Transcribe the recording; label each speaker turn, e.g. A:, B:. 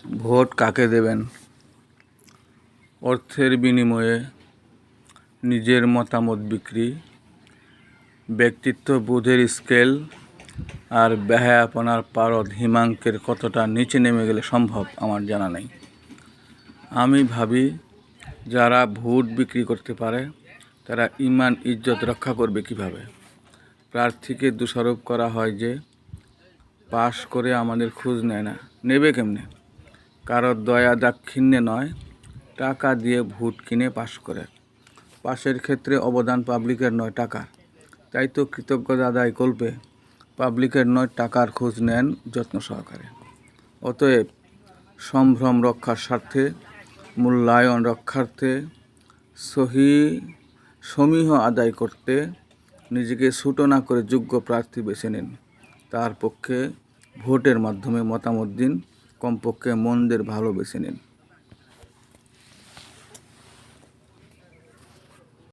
A: Vote কাকে দেবেন? অর্থের বিনিময়ে নিজের মতামত বিক্রি, ব্যক্তিত্ব বোধের স্কেল আর বেহায়াপনার পারদ হিমাঙ্কের কতটা নিচে নেমে গেলে সম্ভব আমার জানা নেই। আমি ভাবি, যারা ভোট বিক্রি করতে পারে তারা ইমান ইজ্জত রক্ষা করবে কিভাবে? প্রার্থীকে দোষারোপ করা হয় যে পাশ করে আমাদের খোঁজ নেয় না, নেবে কেমনে? কারোর দয়া দাক্ষিণ্যে নয়, টাকা দিয়ে ভোট কিনে পাশ করে। পাশের ক্ষেত্রে অবদান পাবলিকের নয়, টাকার। তাই তো কৃতজ্ঞতা আদায় কল্পে পাবলিকের নয়, টাকার খোঁজ নেন যত্ন সহকারে। অতএব সম্ভ্রম রক্ষার স্বার্থে, মূল্যায়ন রক্ষার্থে, সমীহ আদায় করতে নিজেকে ছোট না করে যোগ্য প্রার্থী বেছে নিন। তার পক্ষে ভোটের মাধ্যমে মতামত দিন, কমপক্ষে মনদের ভালো বেছে নিন।